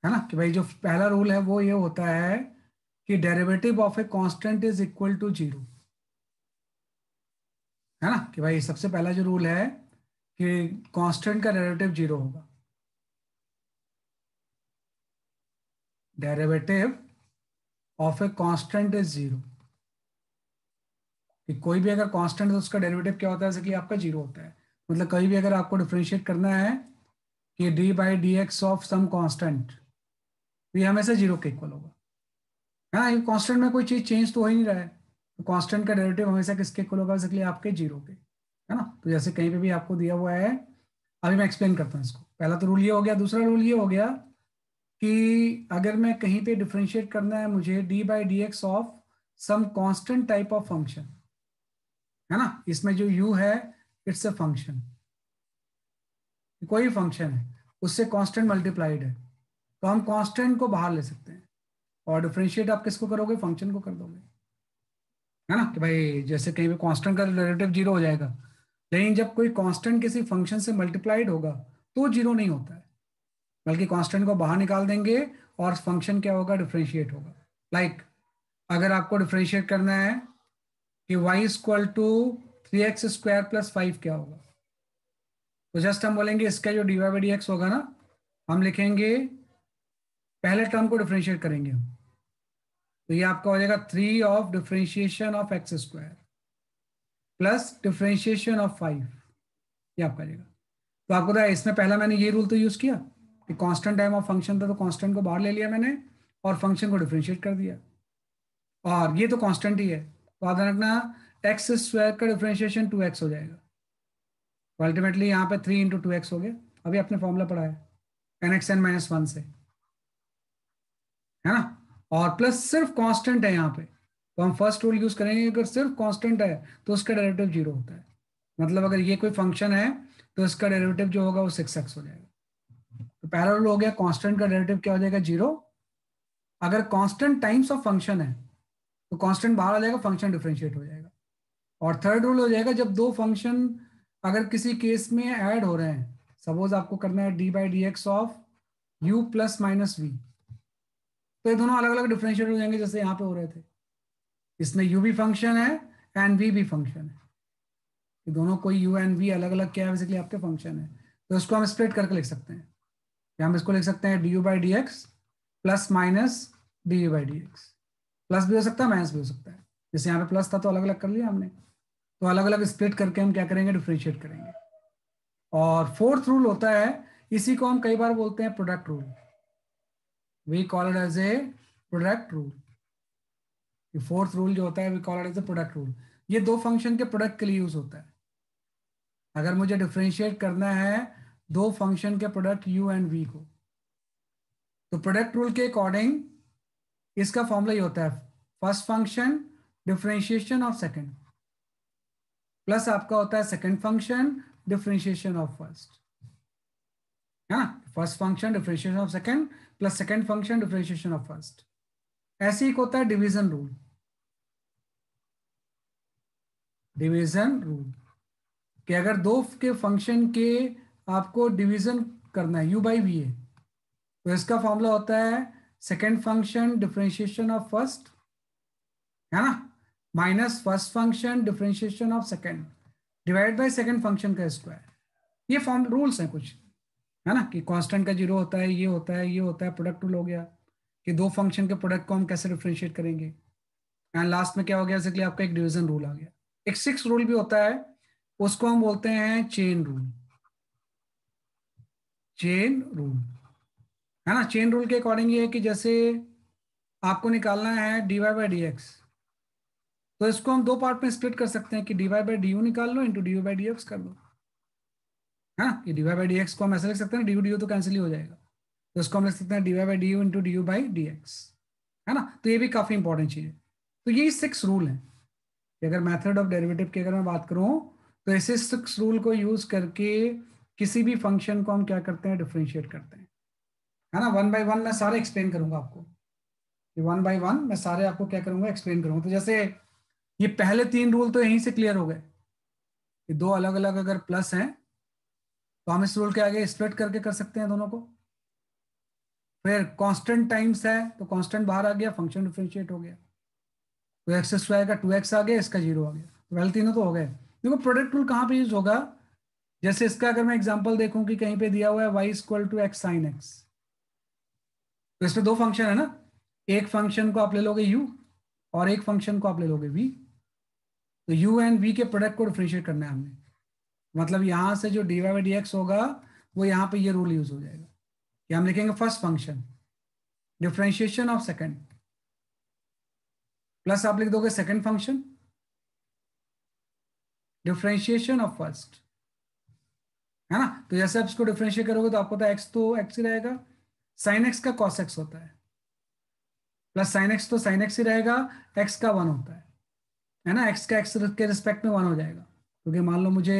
है ना, कि भाई जो पहला रूल है वो ये होता है कि derivative of a constant is equal to zero, है ना, कि भाई सबसे पहला जो रूल है कि कांस्टेंट का डेरिवेटिव जीरो होगा। Derivative of a constant is zero, कि कोई भी अगर कांस्टेंट है तो उसका डेरिवेटिव क्या होता है, जैसे कि आपका जीरो होता है। मतलब कहीं भी अगर आपको डिफरेंशिएट करना है कि d by D x of some constant, तो ये हमेशा जीरो के इक्वल होगा, है ना, ये कांस्टेंट में कोई चीज चेंज तो हो ही नहीं रहा है, तो कांस्टेंट का डेरिवेटिव हमेशा किसके इक्वल होगा, बेसिकली आपके जीरो के, है ना। तो जैसे कहीं पे भी आपको दिया हुआ है, अभी मैं एक्सप्लेन करता हूँ इसको। पहला तो रूल ये हो गया। दूसरा रूल ये हो गया कि अगर मैं कहीं पे डिफरेंशिएट करना है मुझे d by D x of some constant type of function, है ना, इसमें जो u है इट्स अ फंक्शन, कोई फंक्शन है उससे कांस्टेंट मल्टीप्लाइड है, तो हम कांस्टेंट को बाहर ले सकते हैं और डिफरेंशिएट आप किसको करोगे, फंक्शन को कर दोगे, है ना, कि भाई जैसे कहीं भी कांस्टेंट का डेरिवेटिव जीरो हो जाएगा, लेकिन जब कोई कांस्टेंट किसी फंक्शन से मल्टीप्लाइड होगा तो जीरो नहीं होता है, बल्कि कांस्टेंट को बाहर निकाल देंगे और फंक्शन क्या होगा, डिफरेंशिएट होगा। लाइक अगर आपको डिफरेंशिएट करना है कि y equal to 3x² plus 5 क्या होगा, तो जस्ट हम बोलेंगे इसका जो d Y by D x होगा ना, हम लिखेंगे, पहले टर्म को डिफरेंशिएट करेंगे हम, तो ये आपका हो जाएगा 3 of differentiation of x² plus differentiation of 5, ये आपका जाएगा। तो आपको पता है इसमें पहला मैंने ये रूल तो यूज किया कि कांस्टेंट टाइम ऑफ फंक्शन था तो कांस्टेंट को बाहर ले लिया मैंने और फंक्शन को डिफरेंशिएट कर दिया, और ये तो कांस्टेंट ही है, तो आप ध्यान रखना x² का डिफरेंशिएशन 2x हो जाएगा, तो अल्टीमेटली यहाँ पे 3 × 2x हो गया। अभी आपने फॉर्मूला पढ़ा है n(x(n−1) से, है ना, और प्लस सिर्फ कांस्टेंट है यहाँ पे, तो हम फर्स्ट रूल यूज करेंगे, अगर सिर्फ कांस्टेंट है तो उसका डेरिवेटिव जीरो होता है। मतलब अगर ये कोई फंक्शन है तो इसका डेरिवेटिव जो होगा वो 6x हो जाएगा। तो पहला रूल हो गया, कांस्टेंट का डेरिवेटिव क्या हो जाएगा, जीरो। अगर कांस्टेंट टाइम्स ऑफ फंक्शन है तो कांस्टेंट बाहर आ जाएगा, फंक्शन डिफरेंशिएट हो जाएगा। और थर्ड रूल हो जाएगा, जब दो फंक्शन अगर किसी केस में ऐड हो रहे हैं, सपोज आपको करना है d by D x of u plus minus v, तो ये दोनों अलग अलग डिफरेंशिएट हो जाएंगे जैसे यहाँ पे हो रहे थे। इसमें u भी फंक्शन है एंड v भी फंक्शन है, ये दोनों कोई u एंड v अलग अलग क्या है, बेसिकली आपके फंक्शन है, तो इसको हम स्प्लिट करके लिख सकते हैं, या हम इसको लिख सकते हैं D you by D X plus minus D you by D X, plus भी हो सकता है माइनस भी हो सकता है, जैसे यहाँ पे प्लस था तो अलग अलग कर लिया हमने, तो अलग अलग स्प्लिट करके हम क्या करेंगे, डिफरेंशिएट करेंगे। और फोर्थ रूल होता है, इसी को हम कई बार बोलते हैं product rule, we call it as a product rule. Fourth rule जो होता है we call it as a product rule, ये दो फंक्शन के प्रोडक्ट के लिए यूज होता है। अगर मुझे डिफरेंशिएट करना है दो फंक्शन के प्रोडक्ट u एंड v को, तो प्रोडक्ट रूल के अकॉर्डिंग इसका फॉर्मूला ये होता है, first function differentiation of second plus आपका होता है second function differentiation of first, है ना, first function differentiation of second plus second function differentiation of first. ऐसे ही होता है डिवीजन रूल, डिवीजन रूल कि अगर दो के फंक्शन के आपको डिवीजन करना है u बाई वी है, तो इसका फॉर्मूला होता है second function differentiation of first, है ना, minus first function differentiation of second divide by second function का स्क्वायर। ये फॉर्म रूल्स हैं कुछ, है ना, कि कांस्टेंट का जीरो होता है, ये होता है, ये होता है, प्रोडक्ट रूल हो गया कि दो फंक्शन के प्रोडक्ट को हम कैसे डिफरेंशिएट करेंगे, एंड लास्ट में क्या हो गया, बेसिकली आपका एक डिवीजन रूल आ गया। एक सिक्स रूल भी होता है, उसको हम बोलते हैं चेन रूल, चेन रूल, है ना। चेन रूल के अकॉर्डिंग ये है कि जैसे आपको निकालना है D Y by D x, तो इसको हम दो पार्ट में स्प्लिट कर सकते हैं कि D Y by D U निकाल लो into D you by D X कर लो, है ना, कि D Y by D X को हम ऐसे लिख सकते हैं, डी यू तो कैंसिल ही हो जाएगा, तो इसको हम लिख सकते हैं D Y by D you into D you by D x, है ना। तो ये भी काफी इंपॉर्टेंट चीज है। तो यही सिक्स रूल है कि अगर मेथड ऑफ डेरिवेटिव की अगर मैं बात करूं, तो ऐसे सिक्स रूल को यूज करके किसी भी फंक्शन को हम क्या करते हैं, डिफरेंशिएट करते हैं, है ना। वन बाय वन मैं सारे एक्सप्लेन करूंगा आपको, वन बाय वन मैं सारे आपको क्या करूंगा, एक्सप्लेन करूंगा। तो जैसे ये पहले तीन रूल तो यहीं से क्लियर हो गए कि दो अलग अलग अगर प्लस हैं तो हम इस रूल के आगे स्प्लिट करके कर सकते हैं दोनों को, फिर कांस्टेंट टाइम्स है तो कांस्टेंट बाहर आ गया, फंक्शन डिफरेंशिएट हो गया। तो एक्स स्क्वायर का 2x आ गया, इसका 0 आ गया, तो पहले तीनों तो हो गए। देखो प्रोडक्ट रूल कहाँ पे यूज होगा, जैसे इसका अगर मैं एग्जांपल देखूं कि कहीं पे दिया हुआ है y equal to x sine x, तो इसमें दो फंक्शन है ना, एक फंक्शन को आप ले लोगे u और एक फंक्शन को आप ले लोगे v। तो u एंड v के प्रोडक्ट को डिफरेंशिएट करना है हमने, मतलब यहां से जो dy बाई डी एक्स होगा वो यहाँ पे ये रूल यूज हो जाएगा कि हम लिखेंगे first function differentiation of second, plus आप लिख दोगे second function differentiation of first, है ना। तो जैसे आप इसको डिफरेंशिएट करोगे तो आपको तो एक्स तो एक्स ही रहेगा, साइन एक्स का कॉस एक्स होता है, प्लस साइन एक्स तो साइन एक्स ही रहेगा, एक्स का वन होता है ना, एक्स का एक्स के रिस्पेक्ट में वन हो जाएगा, क्योंकि मान लो मुझे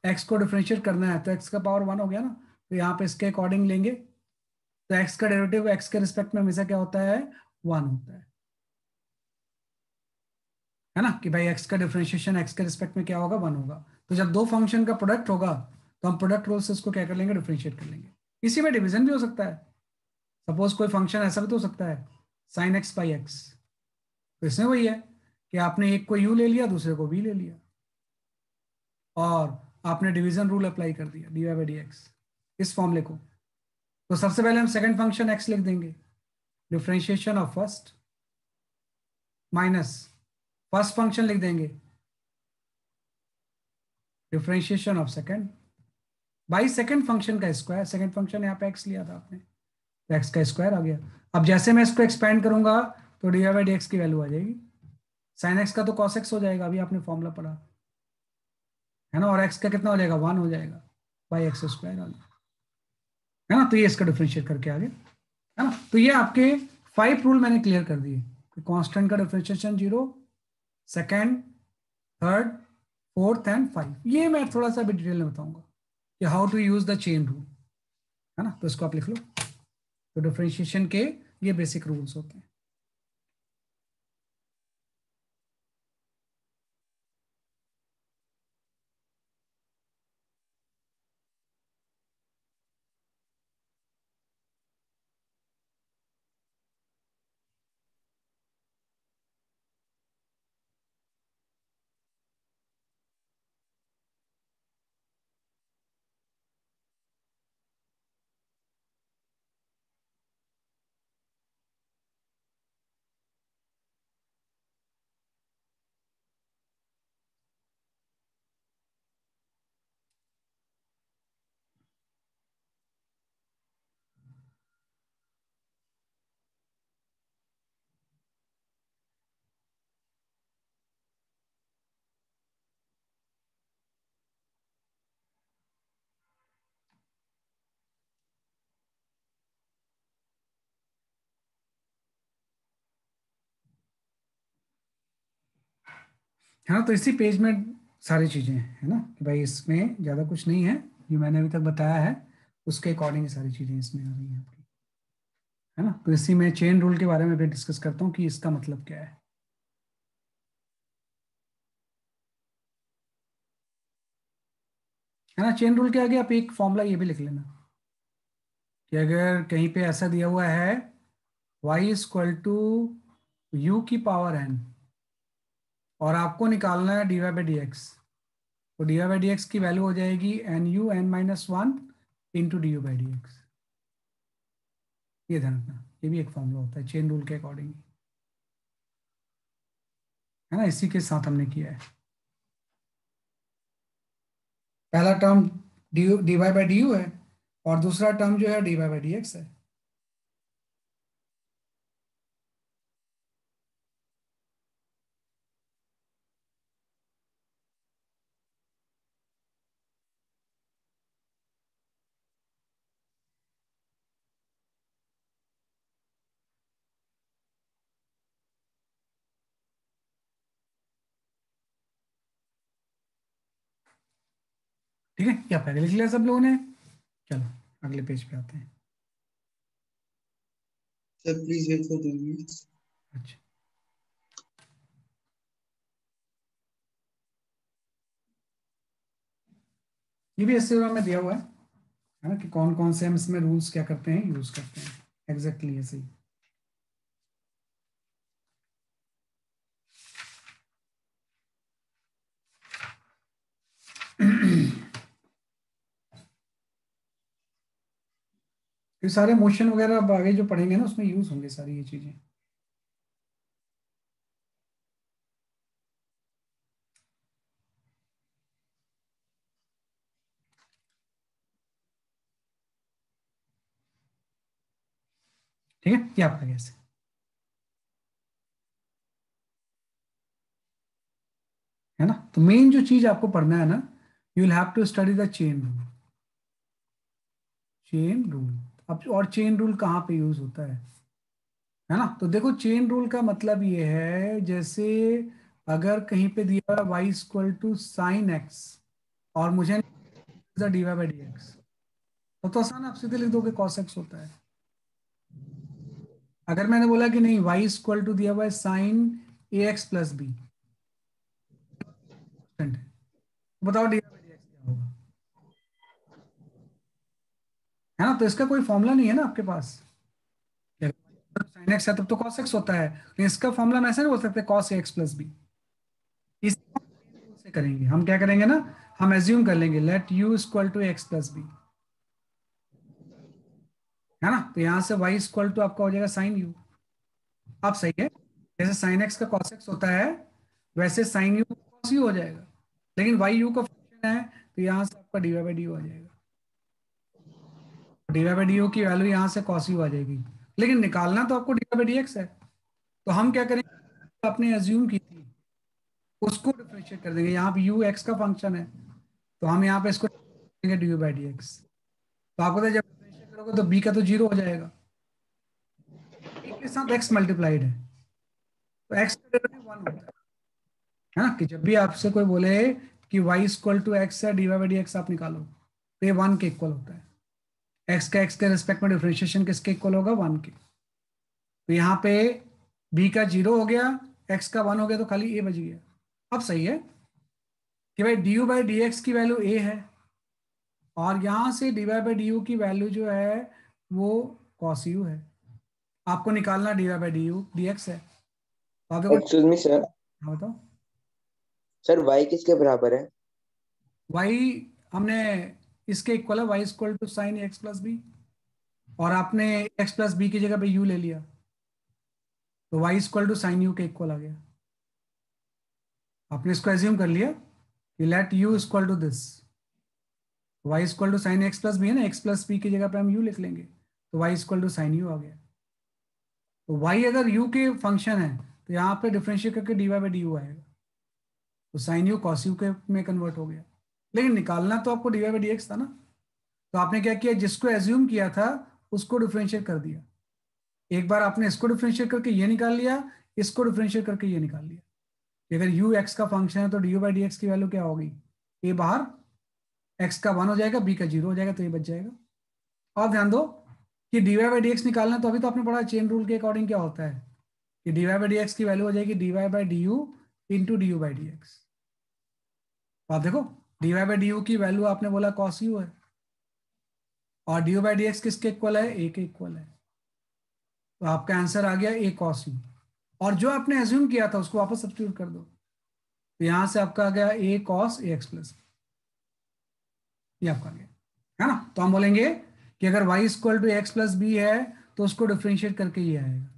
एक्स को डिफरेंशिएट करना है तो एक्स का पावर वन हो गया ना, तो यहाँ पे इसके अकॉर्डिंग लेंगे, तो एक्स का डेरिवेटिव एक्स के रिस्पेक्ट में हमेशा क्या होता है, वन होता है ना, कि भाई एक्स का डिफरेंशिएशन एक्स के रिस्पेक्ट में क्या होगा, वन होगा। तो जब दो फंक्शन का प्रोडक्ट होगा तो हम प्रोडक्ट रूल से इसको क्या कर लेंगे, डिफरेंशिएट कर लेंगे। इसी में डिवीजन भी हो सकता है, सपोज कोई फंक्शन ऐसा भी तो हो सकता है साइन एक्स बाई एक्स, तो इसमें वही है कि आपने एक को यू ले लिया दूसरे को वी ले लिया और आपने डिवीजन रूल अप्लाई कर दिया d Y by D x इस फॉर्मूले को। तो सबसे पहले हम सेकंड फंक्शन एक्स लिख देंगे, differentiation of first minus first function लिख देंगे differentiation of second by second function का स्क्वायर, सेकंड फंक्शन यहाँ पे एक्स लिया था आपने तो एक्स का स्क्वायर आ गया। अब जैसे मैं इसको एक्सपेंड करूंगा तो D Y by D x की वैल्यू आ जाएगी, साइन एक्स का तो कॉस एक्स हो जाएगा, अभी आपने फॉर्मूला पढ़ा है ना, और एक्स का कितना हो जाएगा, वन हो जाएगा, बाई एक्स स्क्वायर आ गया, है ना। तो ये इसका डिफरेंशिएट करके आ गया, है ना। तो ये आपके 5 रूल मैंने क्लियर कर दिए कि कांस्टेंट का differentiation 0, second, third, fourth and 5। ये मैं थोड़ा सा भी डिटेल में बताऊंगा कि how to use the chain rule, है ना। तो इसको आप लिख लो, तो डिफरेंशिएशन के ये बेसिक रूल्स होते हैं। है ना, तो इसी पेज में सारी चीजें हैं, है ना, कि भाई इसमें ज्यादा कुछ नहीं है, जो मैंने अभी तक बताया है उसके अकॉर्डिंग सारी चीजें इसमें आ रही हैं आपकी, है ना। तो इसी में चेन रूल के बारे में भी डिस्कस करता हूँ कि इसका मतलब क्या है ना। चेन रूल के आगे आप एक फॉर्मूला ये भी लिख लेना कि अगर कहीं पे ऐसा दिया हुआ है y इक्वल टू यू की पावर n और आपको निकालना है D Y by D x, तो D Y by D x की वैल्यू हो जाएगी N U N minus one into D you by D x. ये ध्यान रखना, ये भी एक फॉर्मूला होता है चेन रूल के अकॉर्डिंग, है ना। इसी के साथ हमने किया है, पहला term d Y by D u है और दूसरा टर्म जो है D Y by D x है। ठीक है, क्या पहले लिख लिया सब लोगों ने, चलो अगले पेज पे आते हैं। Sir please wait for 2 minutes. अच्छा, ये भी एससीओ में दिया हुआ है ना, कि कौन कौन से हम इसमें रूल्स क्या करते हैं, यूज करते हैं। एग्जैक्टली ऐसे ही। ये सारे मोशन वगैरह अब आगे जो पढ़ेंगे ना उसमें यूज होंगे सारी ये चीजें। ठीक है, ये आपका कैसे है ना। तो मेन जो चीज आपको पढ़ना है ना, you will have to study the chain rule. Chain rule. अब और चेन रूल कहाँ पे यूज होता है ना। तो देखो चेन रूल का मतलब ये है, जैसे अगर कहीं पे दिया y equal to sine x और मुझे d Y by D x, तो आसान आप सीधे लिख दोगे cos x होता है। अगर मैंने बोला कि नहीं y इक्वल टू दिया हुआ है sine a x plus b, बताओ d Y by D x क्या होगा, है ना। तो इसका कोई फॉर्मूला नहीं है ना आपके पास। साइन एक्स है तब तो cos x होता है, तो इसका फॉर्मूला हम ऐसे नहीं बोल सकते cos एक्स प्लस बी। इस से करेंगे हम, क्या करेंगे ना, हम एज्यूम कर लेंगे let u equal to x plus B, है ना। तो यहां से y इक्वल टू आपका हो जाएगा साइन यू। अब सही है, जैसे साइन एक्स का cos x होता है वैसे साइन यू cos यू हो जाएगा, लेकिन y u का फंक्शन है तो यहाँ से आपका D Y by D you आ जाएगा। D Y by D you की वैल्यू यहाँ से cos यू आ जाएगी, लेकिन निकालना तो आपको d Y by D x है। तो हम क्या करेंगे, आपने एज्यूम की थी उसको डिफरेंशिएट कर देंगे। यहाँ पे यू एक्स का फंक्शन है तो हम यहाँ पे इसको देंगे D you by D x. तो आपको तो जब डिफरेंशिएट करोगे तो बी का तो जीरो हो जाएगा, बी के साथ एक्स मल्टीप्लाइड है तो एक्स का डेरिवेटिव वन होता है ना। कि जब भी आपसे कोई बोले कि y इक्वल टू एक्स है D Y by D x आप निकालो तो ये वन के इक्वल होता है। एक्स का एक्स के रिस्पेक्ट में डिफरेंशिएशन किसके इक्वल होगा, वन के। तो यहाँ पे b का जीरो हो गया, x का वन हो गया, तो खाली a बच गया। अब सही है कि भाई d you by D x की वैल्यू a है और यहाँ से d Y by D you की वैल्यू जो है वो cos u है। आपको निकालना d Y by D u d x है। तो आप देखो, एक्सक्यूज मी सर, हाँ बताओ। सर y किसके बराबर है? y हमने इसके इक्वल है, y equal to sine x plus B, और आपने x प्लस बी की जगह पे u ले लिया तो y equal to sine u के इक्वल आ गया। आपने इसको एज्यूम कर लिया कि let u equal to this, y equal to sine x plus B है ना, x प्लस बी की जगह पे हम u लिख लेंगे तो y equal to sine you आ गया। तो y अगर u के फंक्शन है तो यहाँ पे डिफरेंशिएट करके D Y by D u आएगा, तो साइन यू कॉस यू के में कन्वर्ट हो गया। लेकिन निकालना तो आपको d Y by D x था ना, तो आपने क्या किया, जिसको एज्यूम किया था उसको डिफरेंशिएट कर दिया। एक बार आपने इसको डिफरेंशिएट करके ये निकाल लिया, इसको डिफरेंशिएट करके ये निकाल लिया कि अगर u एक्स का फंक्शन है तो D you by D x की वैल्यू क्या होगी, a बाहर, x का वन हो जाएगा, b का जीरो हो जाएगा, तो ये बच जाएगा। और ध्यान दो कि D Y by D x निकालना, तो अभी तो आपने पढ़ा चेन रूल के अकॉर्डिंग क्या होता है कि D Y by D x की वैल्यू हो जाएगी d Y by D you into D you by D x. आप देखो d Y by D you की वैल्यू आपने बोला कॉस यू है और d you by D x किसके इक्वल है, ए के इक्वल है। तो आपका आंसर आ गया ए कॉस यू, और जो आपने एज्यूम किया था उसको वापस सब्स्टिट्यूट कर दो, तो यहां से आपका आ गया A cos A x plus, ये आपका आ गया, है ना। तो हम बोलेंगे कि अगर y equal to x plus B है तो उसको डिफ्रेंशिएट करके ये आएगा,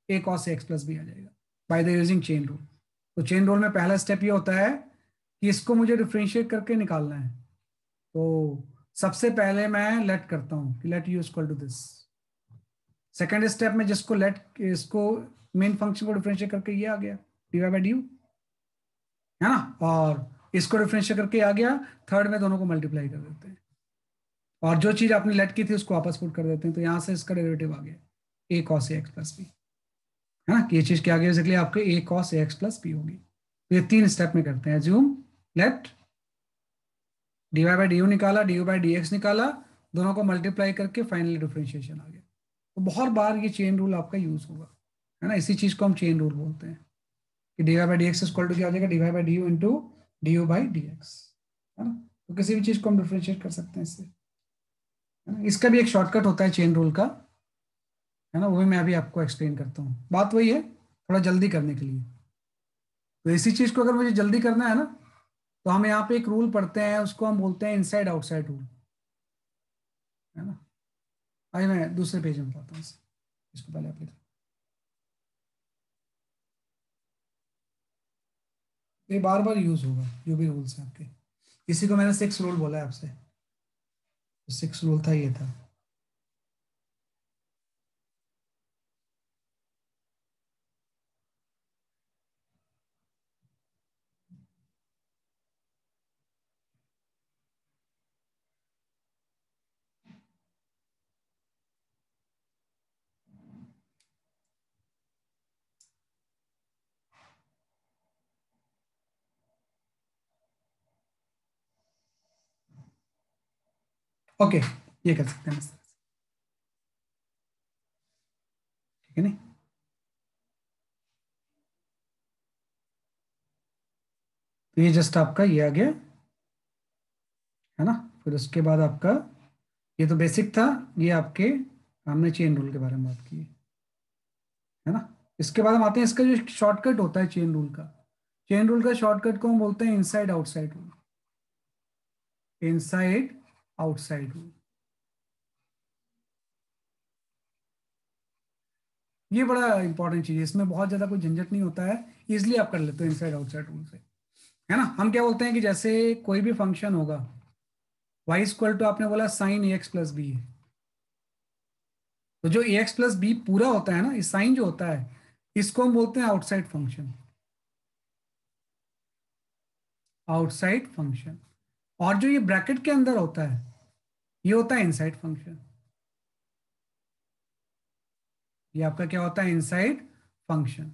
a cos x plus b आ जाएगा by the using chain rule. तो चेन रूल में पहला स्टेप ये होता है कि इसको मुझे डिफ्रेंशिएट करके निकालना है। तो सबसे पहले मैं लेट करता हूँ कि let u equal to this. Second step में जिसको लेट, इसको मेन फंक्शन को डिफरेंशिएट करके ये आ गया d Y by D u, है ना। और इसको डिफरेंशिएट करके आ गया, थर्ड में दोनों को मल्टीप्लाई कर देते हैं और जो चीज आपने लेट की थी उसको वापस पुट कर देते हैं, तो यहां से इसका डेरिवेटिव आ गया A cos A x plus B, है ना। ये चीज क्या आ गया, बेसिकली आपके A cos A x plus B होगी। तो ये तीन स्टेप में करते हैं, assume, let, D Y by D U निकाला, D you by D X निकाला, दोनों को मल्टीप्लाई करके फाइनली डिफरेंशिएशन आ गया। तो बहुत बार ये चेन रूल आपका यूज होगा, है ना। इसी चीज को हम चेन रूल बोलते हैं कि D Y by D x equal to क्या हो जाएगा, D Y by D you into D you by D x, है ना। तो किसी भी चीज को हम डिफरेंशिएट कर सकते हैं इससे, है ना। इसका भी एक शॉर्टकट होता है चेन रूल का, है ना, वो भी मैं अभी आपको एक्सप्लेन करता हूँ। बात वही है, थोड़ा जल्दी करने के लिए। तो इसी चीज को अगर मुझे जल्दी करना है ना, तो हम यहाँ पे एक रूल पढ़ते हैं, उसको हम बोलते हैं इनसाइड आउटसाइड रूल, है ना। आइए मैं दूसरे पेज में बताता हूँ इसको पहले आप लिख। ये बार बार यूज होगा जो भी रूल्स हैं आपके। इसी को मैंने 6 रूल बोला है आपसे, 6 रूल था, ये था। ओके, ये कर सकते हैं इस तरह से, ठीक है नहीं। तो ये जस्ट आपका ये आ गया, है ना। फिर उसके बाद आपका, ये तो बेसिक था, ये आपके हमने चेन रूल के बारे में बात की, है ना। इसके बाद हम आते हैं, इसका जो शॉर्टकट होता है चेन रूल का, चेन रूल का शॉर्टकट को हम बोलते हैं inside outside rule, inside outside rule. ये बड़ा इंपॉर्टेंट चीज है, इसमें बहुत ज्यादा कोई झंझट नहीं होता है, इजिली आप कर लेते हो इनसाइड आउटसाइड रूल से, है ना। हम क्या बोलते हैं कि जैसे कोई भी फंक्शन होगा, वाई इक्वल टू आपने बोला sign a x plus B है, तो जो ए एक्स प्लस बी पूरा होता है ना, इस साइन जो होता है, इसको हम बोलते हैं आउटसाइड फंक्शन, आउटसाइड फंक्शन। और जो ये ब्रैकेट के अंदर होता है, ये होता है इनसाइड फंक्शन। ये आपका क्या होता है, इनसाइड फंक्शन,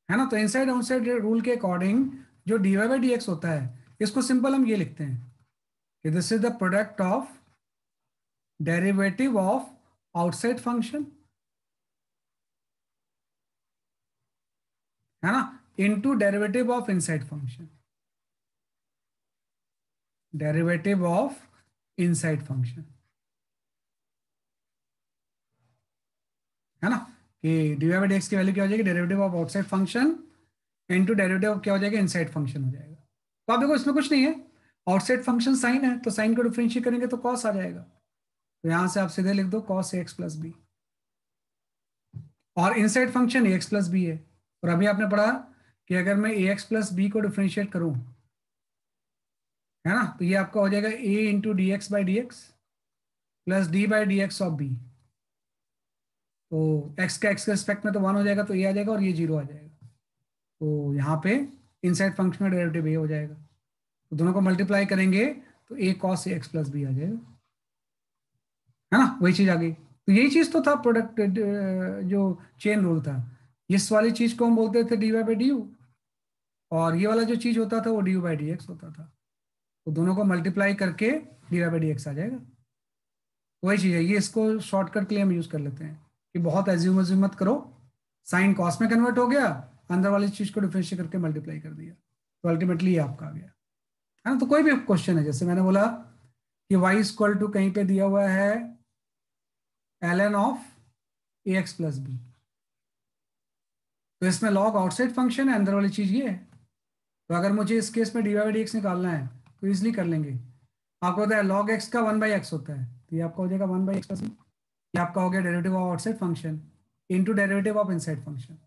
है ना। तो इनसाइड आउटसाइड रूल के अकॉर्डिंग जो dy बाई डी एक्स होता है, इसको सिंपल हम ये लिखते हैं कि this is the product of derivative of outside function, है ना, into derivative of inside function, derivative of inside function, है ना। कि dy बाई डी एक्स की वैल्यू क्या हो जाएगी, derivative of outside function into derivative of क्या हो जाएगा, इनसाइड फंक्शन हो जाएगा। तो आप देखो इसमें कुछ नहीं है, आउटसाइड फंक्शन साइन है, तो साइन को डिफरेंशिएट करेंगे तो कॉस आ जाएगा, तो यहां से आप सीधे लिख दो cos A x plus B, और inside function A x plus B है। और अभी आपने पढ़ा कि अगर मैं ए एक्स प्लस बी को डिफरेंशिएट करूं, है ना, तो ये आपका हो जाएगा A into D X by D X plus D by D x of B. तो एक्स का एक्स के रिस्पेक्ट में तो 1 हो जाएगा, तो ए आ जाएगा और ये 0 आ जाएगा, तो यहाँ पे इनसाइड फंक्शन का डेरिवेटिव ए हो जाएगा, तो दोनों को मल्टीप्लाई करेंगे तो ए cos A x plus b आ जाएगा, है ना। वही चीज आ गई। तो यही चीज तो था प्रोडक्ट, जो चेन रूल था, इस वाली चीज को हम बोलते थे D Y by D U, और ये वाला जो चीज होता था वो D you by D x होता था, तो दोनों को मल्टीप्लाई करके D Y by D x आ जाएगा। वही चीज है, ये इसको शॉर्टकट के लिए हम यूज कर लेते हैं कि बहुत एज्यूम एज्यूम मत करो, साइन कॉस में कन्वर्ट हो गया, अंदर वाली चीज को डिफरेंशिएट करके मल्टीप्लाई कर दिया, तो अल्टीमेटली ये आपका आ गया, है ना। तो कोई भी क्वेश्चन है, जैसे मैंने बोला कि y इक्वल टू कहीं पे दिया हुआ है ln of a x plus b, तो इसमें लॉग आउटसाइड फंक्शन है, अंदर वाली चीज ये है, तो अगर मुझे इस केस में डी वाई डी एक्स निकालना है तो इजिली कर लेंगे। आपको पता है लॉग एक्स का 1/x होता है, तो ये आपका हो जाएगा 1/x प्लस बी, ये आपका हो गया derivative of outside function into derivative of inside function,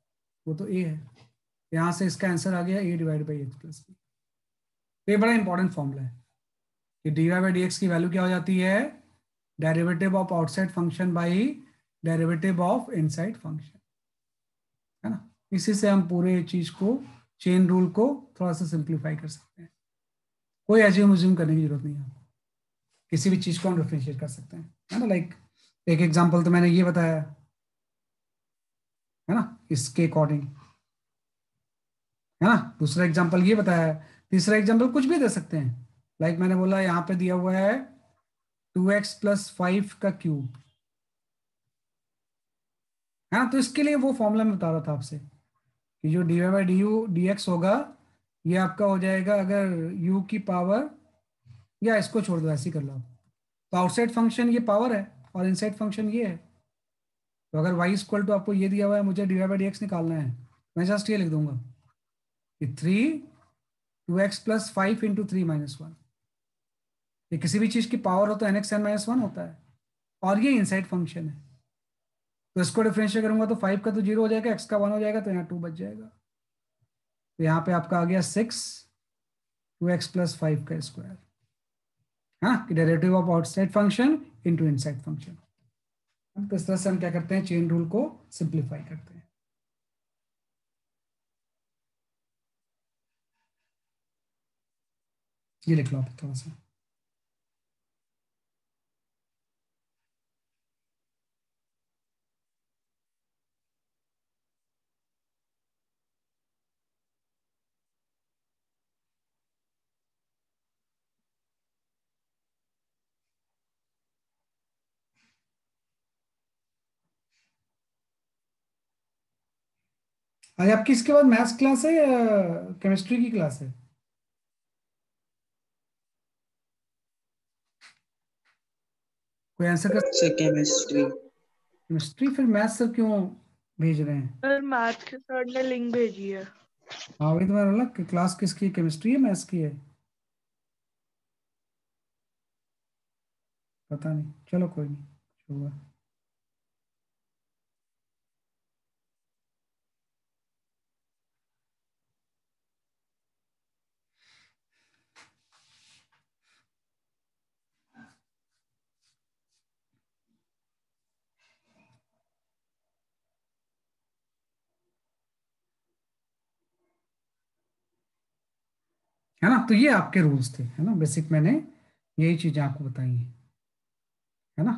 वो तो ए है, यहाँ से इसका आंसर आ गया a divide by x plus b. तो ये बड़ा इंपॉर्टेंट फॉर्मूला है कि D Y by D x की वैल्यू क्या हो जाती है, derivative of outside function by derivative of inside function, है ना। इसी से हम पूरे चीज को, चेन रूल को थोड़ा सा सिंप्लीफाई कर सकते हैं, कोई एज्यूम करने की जरूरत नहीं है, किसी भी चीज को हम डिफरेंशिएट कर सकते हैं, है ना। लाइक एक एग्जांपल तो मैंने ये बताया, है ना, इसके अकॉर्डिंग, है ना। दूसरा एग्जांपल ये बताया है, तीसरा एग्जांपल कुछ भी दे सकते हैं, लाइक मैंने बोला यहाँ पे दिया हुआ है 2x प्लस 5 का क्यूब, है ना। तो इसके लिए वो फॉर्मूला मैं बता रहा था आपसे कि जो d Y by D u d x होगा, ये आपका हो जाएगा, अगर u की पावर, या इसको छोड़ दो ऐसे ही कर लो आप, तो आउटसाइड फंक्शन ये पावर है, और इनसाइड फंक्शन ये है। तो अगर y इक्वल टू आपको ये दिया हुआ है, मुझे d Y by D x निकालना है, मैं जस्ट ये लिख दूंगा कि 3 2x + 5 × 3 - 1। ये किसी भी चीज की पावर हो तो n(x(n - 1) होता है, और ये इनसाइड फंक्शन है। तो इसको डिफरेंशिएट करूंगा तो 5 का तो 0 हो जाएगा, x का 1 हो जाएगा, तो यहाँ 2 बच जाएगा। तो यहाँ पे आपका आ गया 6 2x + 5 का स्क्वायर। हाँ, derivative of outside function into inside function. तो इस तरह से हम क्या करते हैं, चेन रूल को सिंप्लीफाई करते हैं। ये लिख लो आप थोड़ा सा। आज आपकी इसके बाद मैथ्स क्लास है या केमिस्ट्री की क्लास है? कोई आंसर कर? Sir chemistry. केमिस्ट्री? फिर मैथ्स सर क्यों भेज रहे हैं? सर मैथ के सर ने लिंक भेजी है। हाँ वही तो मैं बोला कि क्लास किसकी, केमिस्ट्री है मैथ्स की है? पता नहीं, चलो कोई नहीं, जो हुआ। है ना, तो ये आपके रूल्स थे, है ना, बेसिक मैंने यही चीजें आपको बताई हैं, है ना।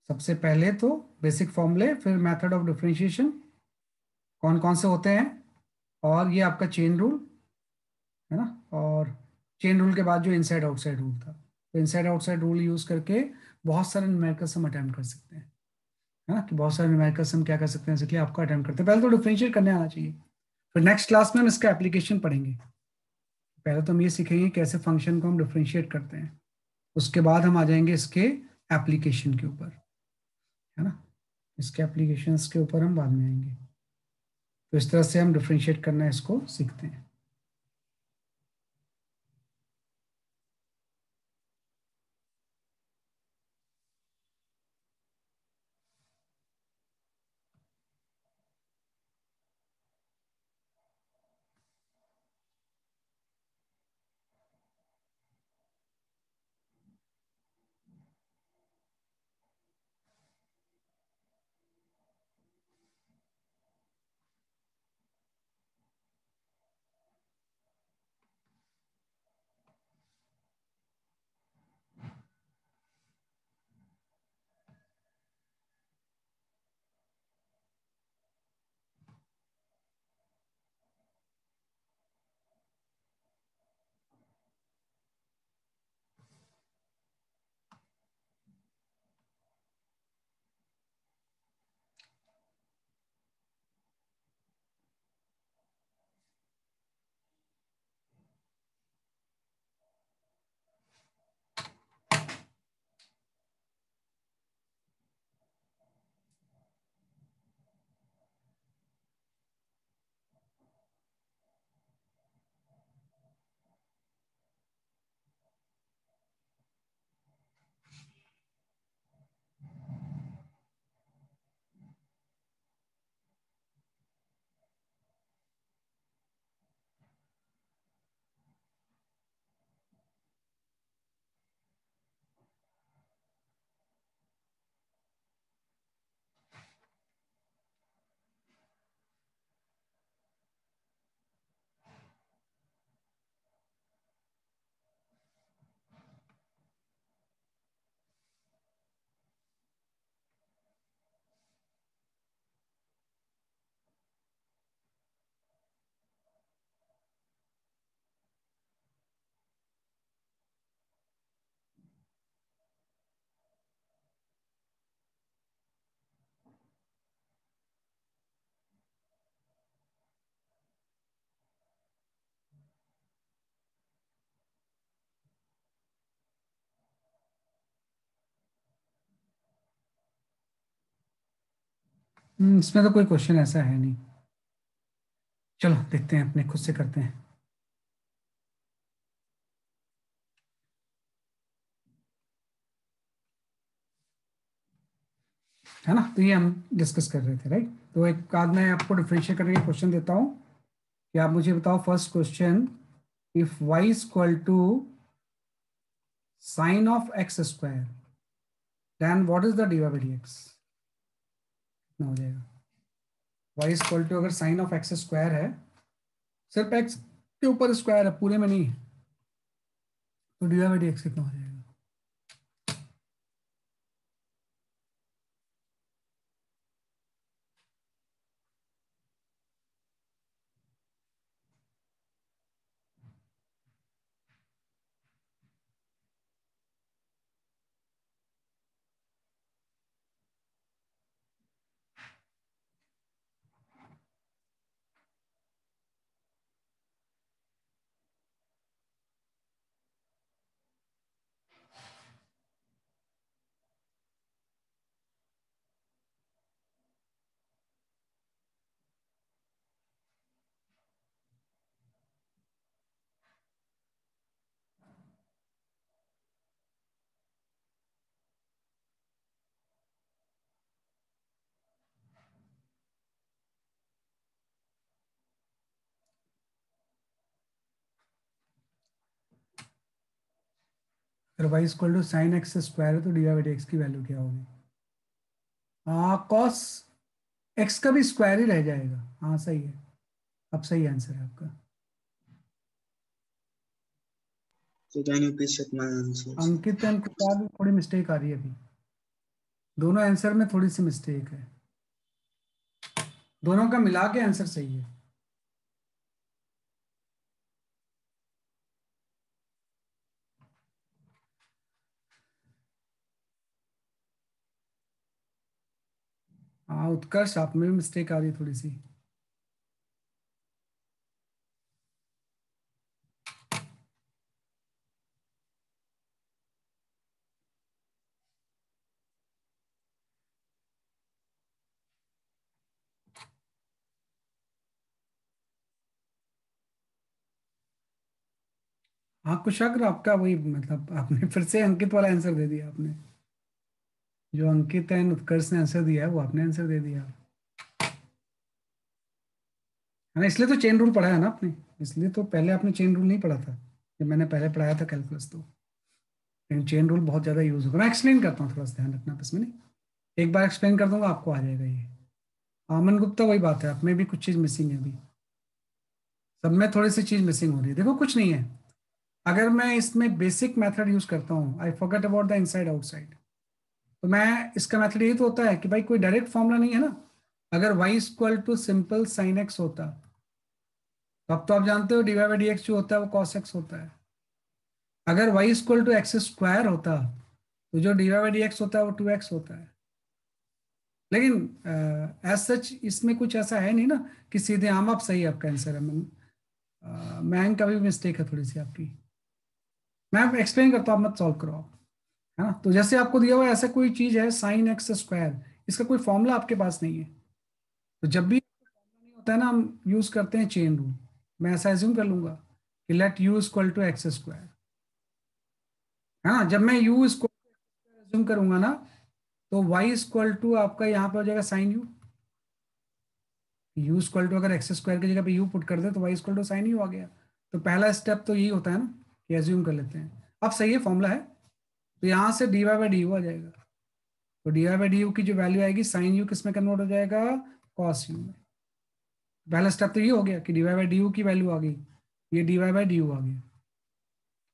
सबसे पहले तो बेसिक फॉर्मूले, फिर मेथड ऑफ डिफरेंशिएशन कौन कौन से होते हैं, और ये आपका चेन रूल, है ना। और चेन रूल के बाद जो इनसाइड आउटसाइड रूल था, तो इनसाइड आउटसाइड रूल यूज करके बहुत सारे न्यूमेरिकल्स हम अटेम्प्ट कर सकते हैं, है ना, कि बहुत सारे न्यूमेरिकल्स हम क्या कर सकते हैं, इसलिए आपको अटेम्प्ट करते हैं। पहले तो डिफरेंशिएट करने आना चाहिए, फिर नेक्स्ट क्लास में हम इसका एप्लीकेशन पढ़ेंगे। पहले तो हम ये सीखेंगे कैसे फंक्शन को हम डिफरेंशिएट करते हैं, उसके बाद हम आ जाएंगे इसके एप्लीकेशन के ऊपर, है ना। इसके एप्लीकेशंस के ऊपर हम बाद में आएंगे। तो इस तरह से हम डिफरेंशिएट करना इसको सीखते हैं। इसमें तो कोई क्वेश्चन ऐसा है नहीं। चलो देखते हैं, अपने खुद से करते हैं, है ना। तो ये हम डिस्कस कर रहे थे, राइट। तो एक आध मैं आपको डिफरेंशिएट करने के क्वेश्चन देता हूँ कि आप मुझे बताओ। First question, if y is equal to sine of x square, then what is the d Y by D x, कितना हो जाएगा। y इज इक्वल टू, अगर साइन ऑफ एक्स स्क्वायर है, सिर्फ एक्स के ऊपर स्क्वायर है, पूरे में नहीं है, तो D Y by D x कितना हो जाएगा। अगर y equal to sine x square है तो D Y by D x की वैल्यू क्या होगी। हाँ, कॉस एक्स का भी स्क्वायर ही रह जाएगा। हाँ सही है, अब सही आंसर है आपका। So can you please check my answers? Ankit and Kumar में थोड़ी मिस्टेक आ रही है अभी, दोनों आंसर में थोड़ी सी मिस्टेक है, दोनों का मिला के आंसर सही है। हाँ उत्कर्ष, आप में भी मिस्टेक आ रही है थोड़ी सी। हाँ कुशाग्र, आपका वही मतलब आपने फिर से अंकित वाला आंसर दे दिया आपने, जो अंकित एंड उत्कर्ष ने आंसर दिया है वो आपने आंसर दे दिया है ना। इसलिए तो चेन रूल पढ़ा है ना आपने, इसलिए तो पहले आपने चेन रूल नहीं पढ़ा था जब मैंने पहले पढ़ाया था कैलकुलस। तो लेकिन चेन रूल बहुत ज़्यादा यूज होगा। मैं एक्सप्लेन करता हूँ, थोड़ा सा ध्यान रखना बस। मैंने एक बार एक्सप्लेन कर दूंगा, आपको आ जाएगा ये। आमन गुप्ता, वही बात है, आप में भी कुछ चीज़ मिसिंग है अभी, सब में थोड़ी सी चीज़ मिसिंग हो रही है। देखो कुछ नहीं है, अगर मैं इसमें बेसिक मेथड यूज करता हूँ, I forget about the inside outside, तो मैं इसका मेथड यही तो होता है कि भाई कोई डायरेक्ट फॉर्मूला नहीं है ना। अगर y equal to simple sine x होता, तो अब तो आप जानते हो d Y by D x जो होता है वो कॉस एक्स होता है। अगर y equal to x square होता, तो जो d Y by D x होता है वो टू एक्स होता है। लेकिन एज सच इसमें कुछ ऐसा है नहीं ना कि सीधे आम आप सही आपका आंसर है। मैं का भी मिस्टेक है थोड़ी सी आपकी। मैं एक्सप्लेन करता हूँ, आप मत सॉल्व करो आप, है ना। तो जैसे आपको दिया हुआ ऐसा कोई चीज है साइन एक्स स्क्वायर, इसका कोई फॉर्मूला आपके पास नहीं है, तो जब भी फॉर्मूला नहीं होता है ना, हम यूज करते हैं चेन रूल। मैं ऐसा एज्यूम कर लूंगा कि let u equal to x square, है ना। जब मैं यू इक्वल एज्यूम करूंगा ना, तो वाई इक्वल टू आपका यहाँ पे हो जाएगा साइन यू इक्वल टू, अगर एक्स स्क्वायर की जगह पे यू पुट कर दे तो y equal to sine you आ गया। तो पहला स्टेप तो यही होता है ना कि एज्यूम कर लेते हैं। अब सही है, फॉर्मूला है, तो यहाँ से d Y by D you आ जाएगा। तो D Y by D you की जो वैल्यू आएगी, साइन यू किस में कन्वर्ट हो जाएगा, कॉस यू में। पहला स्टेप तो ये हो गया कि D Y by D you की वैल्यू आ गई, ये d Y by D you आ गया।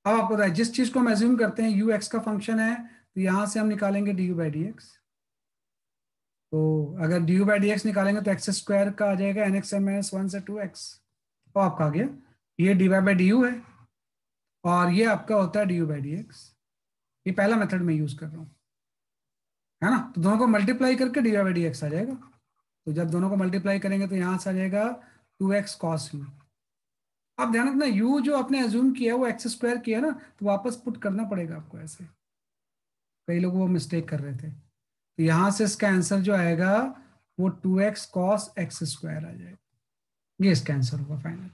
अब आपको पता है जिस चीज को हम एज्यूम करते हैं यू एक्स का फंक्शन है, तो यहां से हम निकालेंगे d you by D x. तो अगर d you by D x निकालेंगे तो एक्स स्क्वायर का आ जाएगा n x m minus one से टू एक्स। तो आपका आ गया, ये d Y by D u है और ये आपका होता है d you by D x. ये पहला मेथड मैं यूज कर रहा हूँ, है ना। तो दोनों को मल्टीप्लाई करके D Y by D x आ जाएगा। तो जब दोनों को मल्टीप्लाई करेंगे तो यहाँ से आ जाएगा टू एक्स कॉस यू। आप ध्यान रखना, यू जो आपने एज्यूम किया वो एक्स स्क्वायर किया ना, तो वापस पुट करना पड़ेगा आपको ऐसे। कई लोग वो मिस्टेक कर रहे थे। तो यहाँ से इसका आंसर जो आएगा वो 2x कॉस एक्स स्क्वायर आ जाएगा। ये इसका आंसर होगा फाइनल,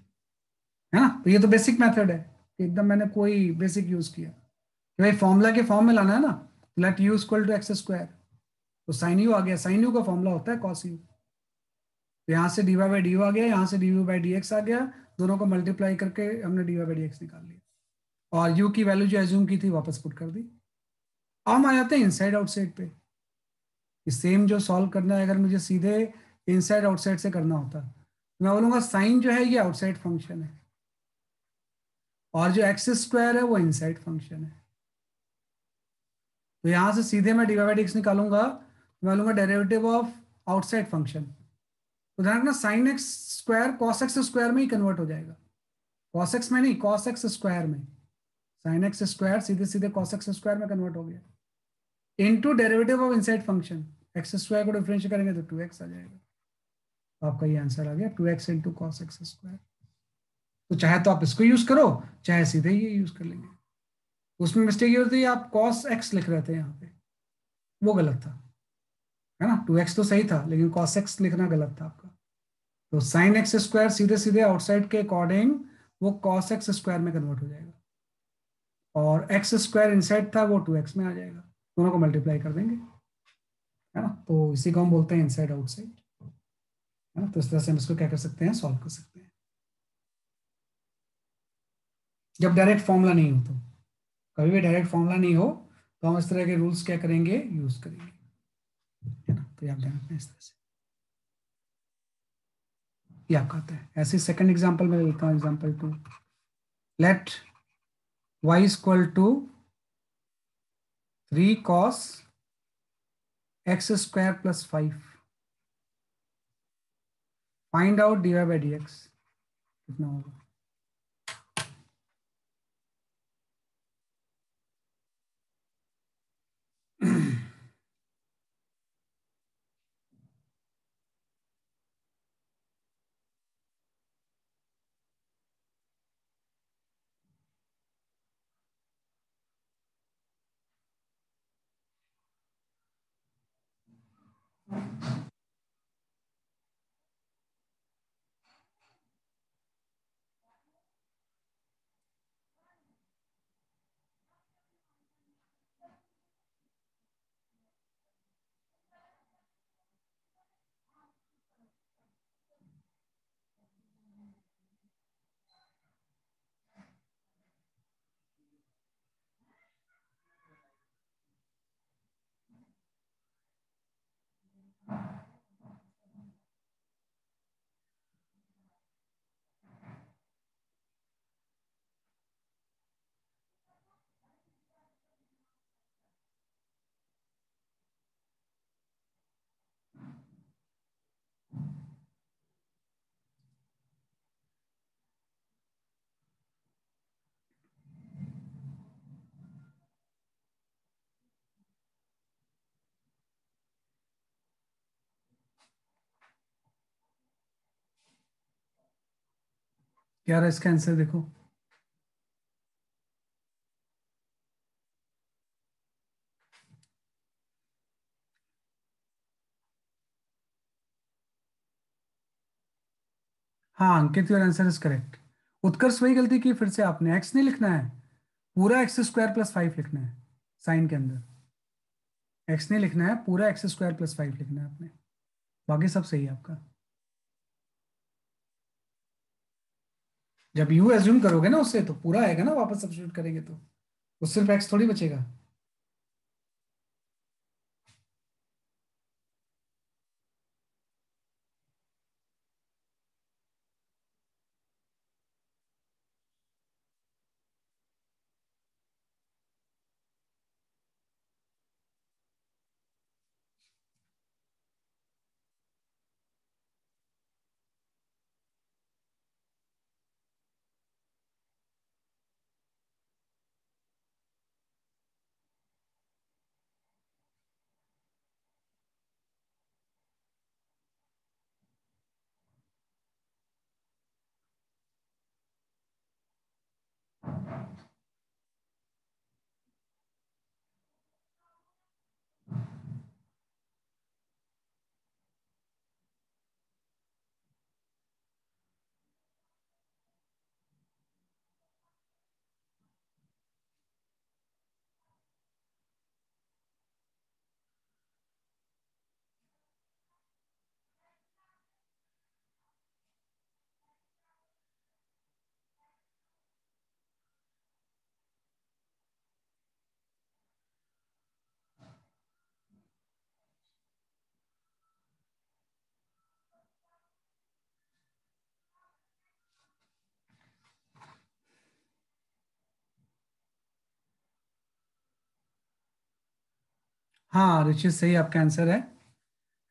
है ना। तो ये तो बेसिक मेथड है, एकदम मैंने कोई बेसिक यूज किया कि भाई फॉर्मूला के फॉर्म में लाना है ना, let u equal to x square, तो साइन यू आ गया, साइन यू का फॉर्मूला होता है कॉस यू। तो यहाँ से d Y by D you आ गया, यहाँ से d you by D x आ गया, दोनों को मल्टीप्लाई करके हमने d Y by D x निकाल लिया, और यू की वैल्यू जो एज्यूम की थी वापस पुट कर दी। अब हम आ जाते हैं इनसाइड आउटसाइड पे। सेम जो सॉल्व करना है, अगर मुझे सीधे इनसाइड आउटसाइड से करना होता तो मैं बोलूंगा साइन जो है ये आउटसाइड फंक्शन है, और जो एक्स स्क्वायर है वो इनसाइड फंक्शन है। तो यहां से सीधे मैं d Y by D x निकालूंगा, तो मैं लूंगा डेरिवेटिव ऑफ आउटसाइड फंक्शन। तो ध्यान रखना sign x square cos x square में ही कन्वर्ट हो जाएगा, कॉस एक्स में नहीं, कॉस एक्स स्क्वायर में। साइन एक्स स्क्वायर सीधे सीधे कॉस एक्स स्क्वायर में कन्वर्ट हो गया, into derivative of inside function, x square को डिफरेंशिएट करेंगे तो 2x आ जाएगा। तो आपका ये आंसर आ गया 2x into cos x square. तो चाहे तो आप इसको यूज करो, चाहे सीधे ये यूज कर लेंगे। उसमें मिस्टेक ये होती है, आप कॉस एक्स लिख रहे थे यहाँ पे, वो गलत था, है ना। 2x तो सही था, लेकिन कॉस एक्स लिखना गलत था आपका। तो साइन एक्स स्क्वायर सीधे सीधे आउटसाइड के अकॉर्डिंग वो कॉस एक्स स्क्वायर में कन्वर्ट हो जाएगा, और एक्स स्क्वायर इनसाइड था वो 2x में आ जाएगा, दोनों को मल्टीप्लाई कर देंगे, है ना। तो इसी को हम बोलते हैं इनसाइड आउटसाइड, है ना। तो इस तरह से हम इसको क्या कर सकते हैं, सॉल्व कर सकते हैं, जब डायरेक्ट फॉर्मूला नहीं हो। तो कभी भी डायरेक्ट फॉर्मूला नहीं हो तो हम इस तरह के रूल्स क्या करेंगे, यूज करेंगे, है ना। तो आप ध्यान रखना इस तरह से, ये आपका आता है। ऐसे सेकंड एग्जांपल में लेता हूँ, example 2, let y equal to 3 cos x square plus 5, find out d Y by D x कितना होगा। क्या रहा इसका आंसर, देखो। हाँ Ankit, your answer is correct. Utkarsh वही गलती की फिर से आपने, एक्स नहीं लिखना है, पूरा एक्स स्क्वायर प्लस 5 लिखना है साइन के अंदर। एक्स नहीं लिखना है, पूरा एक्स स्क्वायर प्लस 5 लिखना है आपने, बाकी सब सही है आपका। जब यू एज्यूम करोगे ना उससे, तो पूरा आएगा ना, वापस सब्स्टिट्यूट करेंगे तो सिर्फ एक्स थोड़ी बचेगा। हाँ रिचित सही आपका आंसर है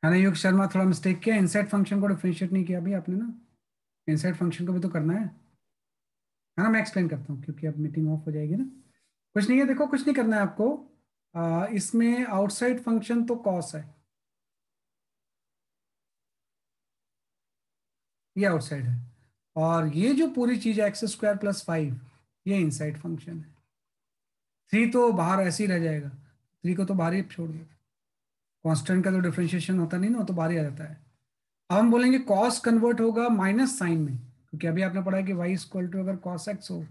ना। युग शर्मा थोड़ा मिस्टेक किया, इनसाइड फंक्शन को डिफरेंशिएट नहीं किया अभी आपने ना, इनसाइड फंक्शन को भी तो करना है ना। मैं एक्सप्लेन करता हूँ क्योंकि अब मीटिंग ऑफ हो जाएगी ना। कुछ नहीं है, देखो कुछ नहीं करना है आपको। इसमें आउटसाइड फंक्शन तो कॉस है, ये आउटसाइड है, और ये जो पूरी चीज है x² + 5 ये इनसाइड फंक्शन है। 3 तो बाहर ऐसे ही रह जाएगा, 3 को तो बाहर ही छोड़ दो, कांस्टेंट का तो डिफरेंशिएशन होता नहीं ना, वो तो बाहर ही आ जाता है। अब हम बोलेंगे कॉस कन्वर्ट होगा माइनस साइन में, क्योंकि अभी आपने पढ़ा है कि y अगर cos x हो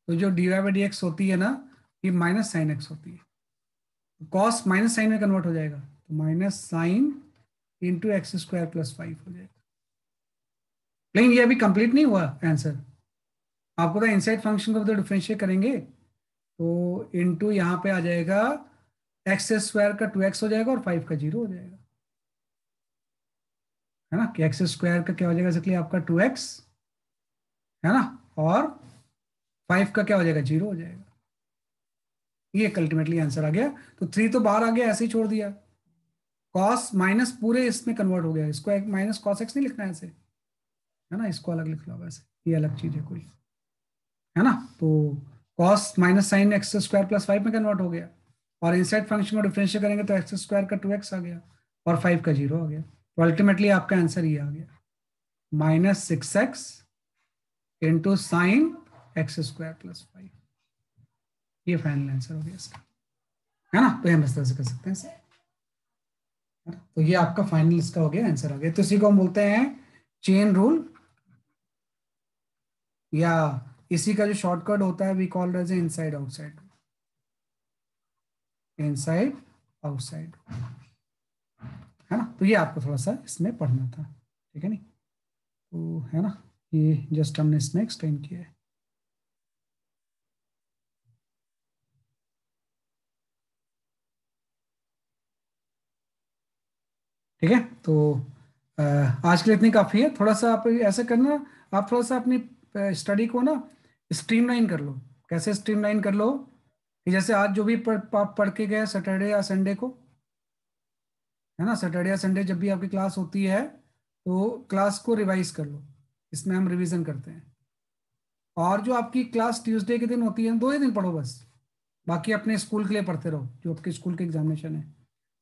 तो जो dy/dx होती है ना, ये माइनस साइन x होती है, कॉस माइनस साइन में कन्वर्ट हो जाएगा, तो माइनस साइन इंटू x² + 5 हो जाएगा। लेकिन ये अभी कंप्लीट नहीं हुआ आंसर, आपको तो इनसाइड फंक्शन को तो डिफरेंशिएट करेंगे, तो इंटू यहाँ पे आ जाएगा x² का 2x हो जाएगा और 5 का 0 हो जाएगा, है ना, कि x² का क्या हो जाएगा इसलिए आपका 2x, है ना, और 5 का क्या हो जाएगा 0 हो जाएगा। ये अल्टीमेटली आंसर आ गया। तो 3 तो बाहर आ गया, ऐसे ही छोड़ दिया, कॉस माइनस पूरे इसमें कन्वर्ट हो गया, इसको एक माइनस कॉस एक्स नहीं लिखना है ऐसे, है ना, इसको अलग लिख लो वैसे, ये अलग चीज है कोई, है ना। तो कॉस माइनस साइन x² + 5 में कन्वर्ट हो गया, और इनसाइड फंक्शन को डिफरेंशिएट करेंगे तो x² का 2x आ गया और 5 का 0 आ गया। तो अल्टीमेटली आपका आंसर ये आ गया, -6x इंटू साइन x² + 5, ये फाइनल आंसर हो गया इसका, है ना। तो हम इस तरह से कर सकते हैं इसे, तो ये आपका फाइनल इसका हो गया, आंसर आ गया। तो इसी को हम बोलते हैं चेन रूल, या इसी का जो शॉर्टकट होता है we call as inside outside, inside outside, है ना। तो ये आपको थोड़ा सा इसमें पढ़ना था, ठीक है नहीं, तो है ना, ये जस्ट हमने इसमें एक्सप्लेन किया है। ठीक है, तो आज के लिए इतनी काफ़ी है। थोड़ा सा आप ऐसे करना, आप थोड़ा सा अपनी स्टडी को ना स्ट्रीमलाइन कर लो। कैसे स्ट्रीमलाइन कर लो, कि जैसे आज जो भी पढ़ के गए सैटरडे या संडे को, है ना, सैटरडे या संडे जब भी आपकी क्लास होती है तो क्लास को रिवाइज कर लो, इसमें हम रिवीजन करते हैं। और जो आपकी क्लास ट्यूसडे के दिन होती है 2 ही दिन पढ़ो बस, बाकी अपने स्कूल के लिए पढ़ते रहो, जो आपके स्कूल के एग्जामिनेशन है।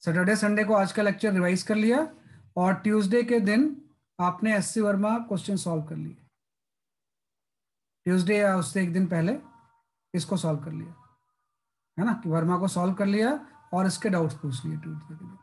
सैटरडे संडे को आज का लेक्चर रिवाइज कर लिया, और ट्यूसडे के दिन आपने एससी वर्मा क्वेश्चन सॉल्व कर लिए, ट्यूसडे या उससे एक दिन पहले इसको सॉल्व कर लिया, है ना, कि वर्मा को सॉल्व कर लिया और इसके डाउट्स पूछ लिए ट्यूसडे के दिन।